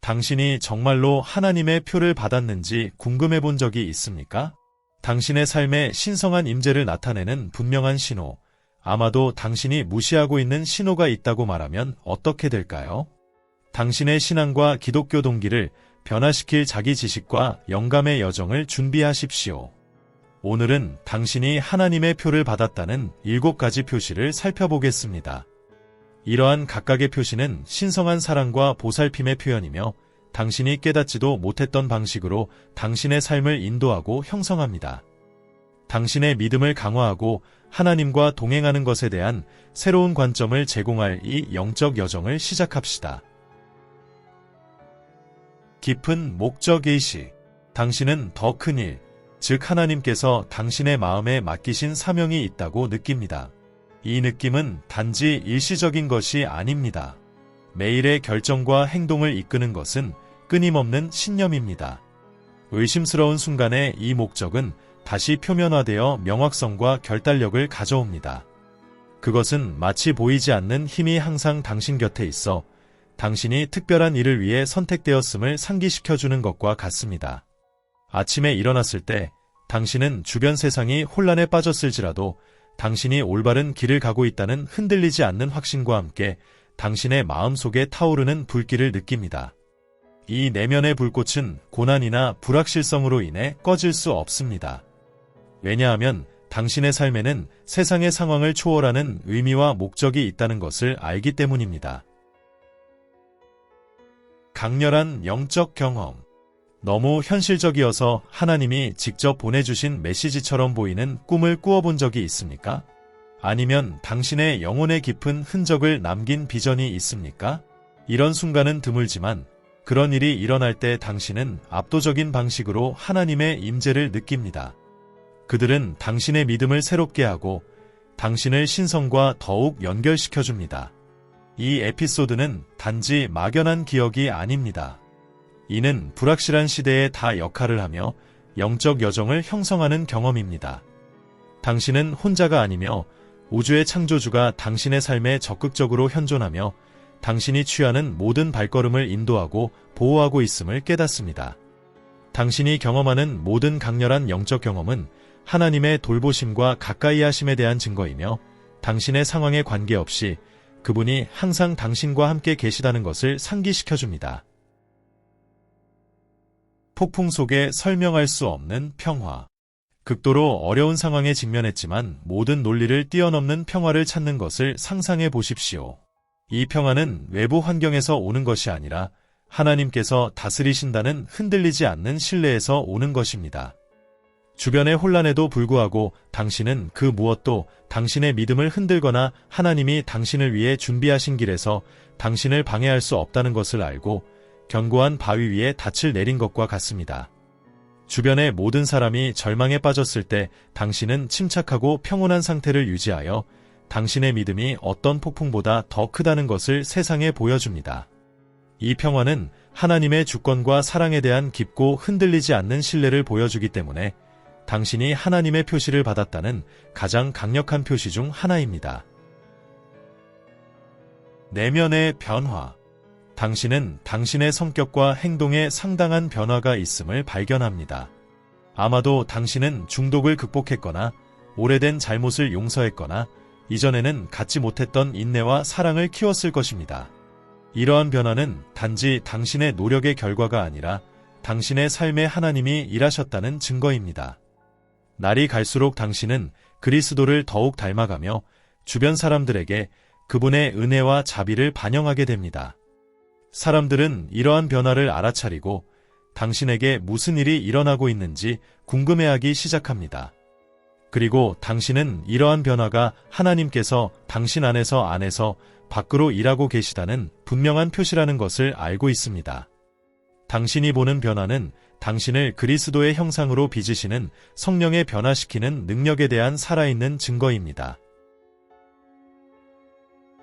당신이 정말로 하나님의 표를 받았는지 궁금해 본 적이 있습니까? 당신의 삶에 신성한 임재를 나타내는 분명한 신호, 아마도 당신이 무시하고 있는 신호가 있다고 말하면 어떻게 될까요? 당신의 신앙과 기독교 동기를 변화시킬 자기 지식과 영감의 여정을 준비하십시오. 오늘은 당신이 하나님의 표를 받았다는 7가지 표시를 살펴보겠습니다. 이러한 각각의 표시는 신성한 사랑과 보살핌의 표현이며 당신이 깨닫지도 못했던 방식으로 당신의 삶을 인도하고 형성합니다. 당신의 믿음을 강화하고 하나님과 동행하는 것에 대한 새로운 관점을 제공할 이 영적 여정을 시작합시다. 깊은 목적의식. 당신은 더 큰 일, 즉 하나님께서 당신의 마음에 맡기신 사명이 있다고 느낍니다. 이 느낌은 단지 일시적인 것이 아닙니다. 매일의 결정과 행동을 이끄는 것은 끊임없는 신념입니다. 의심스러운 순간에 이 목적은 다시 표면화되어 명확성과 결단력을 가져옵니다. 그것은 마치 보이지 않는 힘이 항상 당신 곁에 있어 당신이 특별한 일을 위해 선택되었음을 상기시켜주는 것과 같습니다. 아침에 일어났을 때 당신은 주변 세상이 혼란에 빠졌을지라도 당신이 올바른 길을 가고 있다는 흔들리지 않는 확신과 함께 당신의 마음속에 타오르는 불길을 느낍니다. 이 내면의 불꽃은 고난이나 불확실성으로 인해 꺼질 수 없습니다. 왜냐하면 당신의 삶에는 세상의 상황을 초월하는 의미와 목적이 있다는 것을 알기 때문입니다. 강렬한 영적 경험. 너무 현실적이어서 하나님이 직접 보내주신 메시지처럼 보이는 꿈을 꾸어본 적이 있습니까? 아니면 당신의 영혼에 깊은 흔적을 남긴 비전이 있습니까? 이런 순간은 드물지만 그런 일이 일어날 때 당신은 압도적인 방식으로 하나님의 임재를 느낍니다. 그들은 당신의 믿음을 새롭게 하고 당신을 신성과 더욱 연결시켜줍니다. 이 에피소드는 단지 막연한 기억이 아닙니다. 이는 불확실한 시대에 다 역할을 하며 영적 여정을 형성하는 경험입니다. 당신은 혼자가 아니며 우주의 창조주가 당신의 삶에 적극적으로 현존하며 당신이 취하는 모든 발걸음을 인도하고 보호하고 있음을 깨닫습니다. 당신이 경험하는 모든 강렬한 영적 경험은 하나님의 돌보심과 가까이 하심에 대한 증거이며 당신의 상황에 관계없이 그분이 항상 당신과 함께 계시다는 것을 상기시켜줍니다. 폭풍 속에 설명할 수 없는 평화. 극도로 어려운 상황에 직면했지만 모든 논리를 뛰어넘는 평화를 찾는 것을 상상해 보십시오. 이 평화는 외부 환경에서 오는 것이 아니라 하나님께서 다스리신다는 흔들리지 않는 신뢰에서 오는 것입니다. 주변의 혼란에도 불구하고 당신은 그 무엇도 당신의 믿음을 흔들거나 하나님이 당신을 위해 준비하신 길에서 당신을 방해할 수 없다는 것을 알고 견고한 바위 위에 닻을 내린 것과 같습니다. 주변의 모든 사람이 절망에 빠졌을 때 당신은 침착하고 평온한 상태를 유지하여 당신의 믿음이 어떤 폭풍보다 더 크다는 것을 세상에 보여줍니다. 이 평화는 하나님의 주권과 사랑에 대한 깊고 흔들리지 않는 신뢰를 보여주기 때문에 당신이 하나님의 표시를 받았다는 가장 강력한 표시 중 하나입니다. 내면의 변화. 당신은 당신의 성격과 행동에 상당한 변화가 있음을 발견합니다. 아마도 당신은 중독을 극복했거나 오래된 잘못을 용서했거나 이전에는 갖지 못했던 인내와 사랑을 키웠을 것입니다. 이러한 변화는 단지 당신의 노력의 결과가 아니라 당신의 삶에 하나님이 일하셨다는 증거입니다. 날이 갈수록 당신은 그리스도를 더욱 닮아가며 주변 사람들에게 그분의 은혜와 자비를 반영하게 됩니다. 사람들은 이러한 변화를 알아차리고 당신에게 무슨 일이 일어나고 있는지 궁금해하기 시작합니다. 그리고 당신은 이러한 변화가 하나님께서 당신 안에서 밖으로 일하고 계시다는 분명한 표시라는 것을 알고 있습니다. 당신이 보는 변화는 당신을 그리스도의 형상으로 빚으시는 성령에 변화시키는 능력에 대한 살아있는 증거입니다.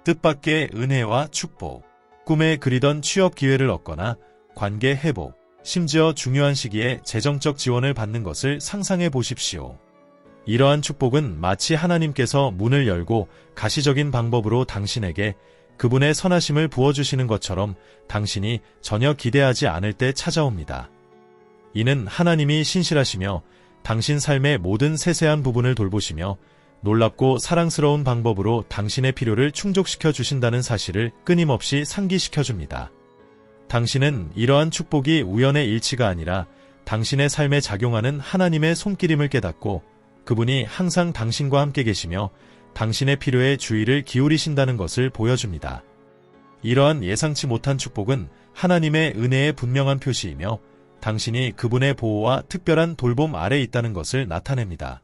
뜻밖의 은혜와 축복. 꿈에 그리던 취업 기회를 얻거나 관계 회복, 심지어 중요한 시기에 재정적 지원을 받는 것을 상상해 보십시오. 이러한 축복은 마치 하나님께서 문을 열고 가시적인 방법으로 당신에게 그분의 선하심을 부어주시는 것처럼 당신이 전혀 기대하지 않을 때 찾아옵니다. 이는 하나님이 신실하시며 당신 삶의 모든 세세한 부분을 돌보시며 놀랍고 사랑스러운 방법으로 당신의 필요를 충족시켜 주신다는 사실을 끊임없이 상기시켜 줍니다. 당신은 이러한 축복이 우연의 일치가 아니라 당신의 삶에 작용하는 하나님의 손길임을 깨닫고 그분이 항상 당신과 함께 계시며 당신의 필요에 주의를 기울이신다는 것을 보여줍니다. 이러한 예상치 못한 축복은 하나님의 은혜의 분명한 표시이며 당신이 그분의 보호와 특별한 돌봄 아래 있다는 것을 나타냅니다.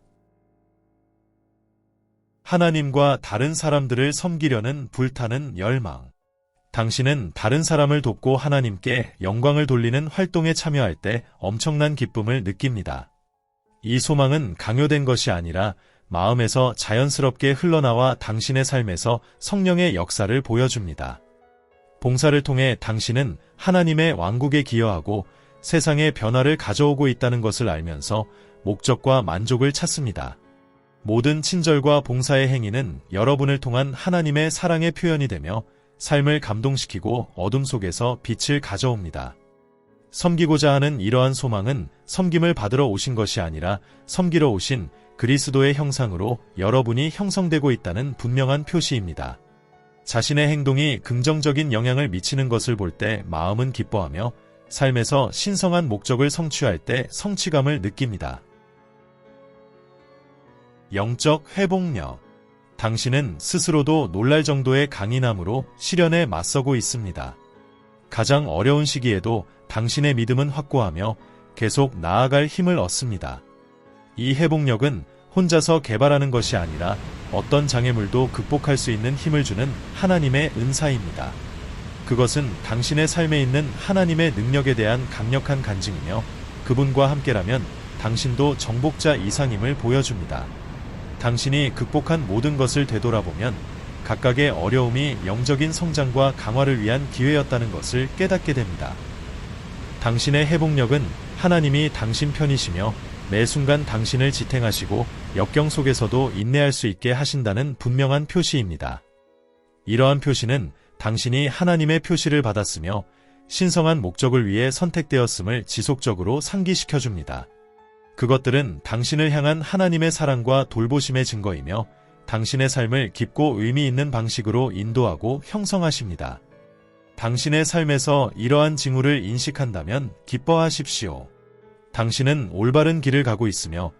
하나님과 다른 사람들을 섬기려는 불타는 열망. 당신은 다른 사람을 돕고 하나님께 영광을 돌리는 활동에 참여할 때 엄청난 기쁨을 느낍니다. 이 소망은 강요된 것이 아니라 마음에서 자연스럽게 흘러나와 당신의 삶에서 성령의 역사를 보여줍니다. 봉사를 통해 당신은 하나님의 왕국에 기여하고 세상에 변화를 가져오고 있다는 것을 알면서 목적과 만족을 찾습니다. 모든 친절과 봉사의 행위는 여러분을 통한 하나님의 사랑의 표현이 되며 삶을 감동시키고 어둠 속에서 빛을 가져옵니다. 섬기고자 하는 이러한 소망은 섬김을 받으러 오신 것이 아니라 섬기러 오신 그리스도의 형상으로 여러분이 형성되고 있다는 분명한 표시입니다. 자신의 행동이 긍정적인 영향을 미치는 것을 볼 때 마음은 기뻐하며 삶에서 신성한 목적을 성취할 때 성취감을 느낍니다. 영적 회복력. 당신은 스스로도 놀랄 정도의 강인함으로 시련에 맞서고 있습니다. 가장 어려운 시기에도 당신의 믿음은 확고하며 계속 나아갈 힘을 얻습니다. 이 회복력은 혼자서 개발하는 것이 아니라 어떤 장애물도 극복할 수 있는 힘을 주는 하나님의 은사입니다. 그것은 당신의 삶에 있는 하나님의 능력에 대한 강력한 간증이며 그분과 함께라면 당신도 정복자 이상임을 보여줍니다. 당신이 극복한 모든 것을 되돌아보면 각각의 어려움이 영적인 성장과 강화를 위한 기회였다는 것을 깨닫게 됩니다. 당신의 회복력은 하나님이 당신 편이시며 매 순간 당신을 지탱하시고 역경 속에서도 인내할 수 있게 하신다는 분명한 표시입니다. 이러한 표시는 당신이 하나님의 표시를 받았으며 신성한 목적을 위해 선택되었음을 지속적으로 상기시켜줍니다. 그것들은 당신을 향한 하나님의 사랑과 돌보심의 증거이며 당신의 삶을 깊고 의미 있는 방식으로 인도하고 형성하십니다. 당신의 삶에서 이러한 징후를 인식한다면 기뻐하십시오. 당신은 올바른 길을 가고 있으며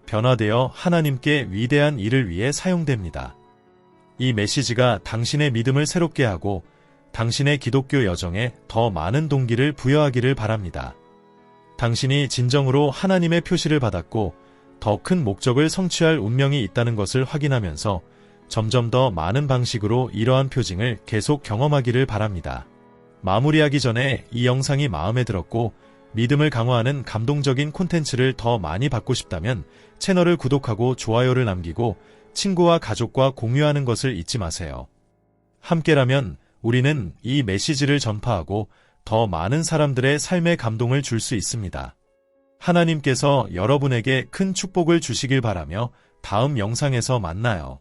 변화되어 하나님께 위대한 일을 위해 사용됩니다. 이 메시지가 당신의 믿음을 새롭게 하고 당신의 기독교 여정에 더 많은 동기를 부여하기를 바랍니다. 당신이 진정으로 하나님의 표시를 받았고 더 큰 목적을 성취할 운명이 있다는 것을 확인하면서 점점 더 많은 방식으로 이러한 표징을 계속 경험하기를 바랍니다. 마무리하기 전에 이 영상이 마음에 들었고 믿음을 강화하는 감동적인 콘텐츠를 더 많이 받고 싶다면 채널을 구독하고 좋아요를 남기고 친구와 가족과 공유하는 것을 잊지 마세요. 함께라면 우리는 이 메시지를 전파하고 더 많은 사람들의 삶에 감동을 줄 수 있습니다. 하나님께서 여러분에게 큰 축복을 주시길 바라며 다음 영상에서 만나요.